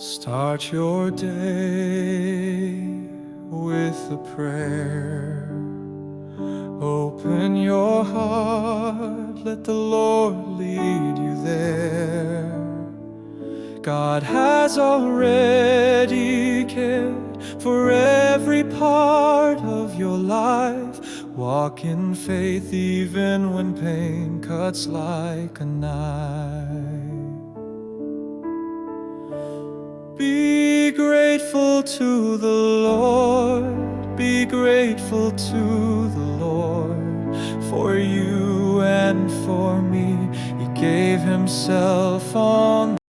Start your day with a prayer. Open your heart, let the Lord lead you there. God has already cared for every part of your life. Walk in faith even when pain cuts like a knife. Be grateful to the Lord, be grateful to the Lord. For you and for me, He gave Himself on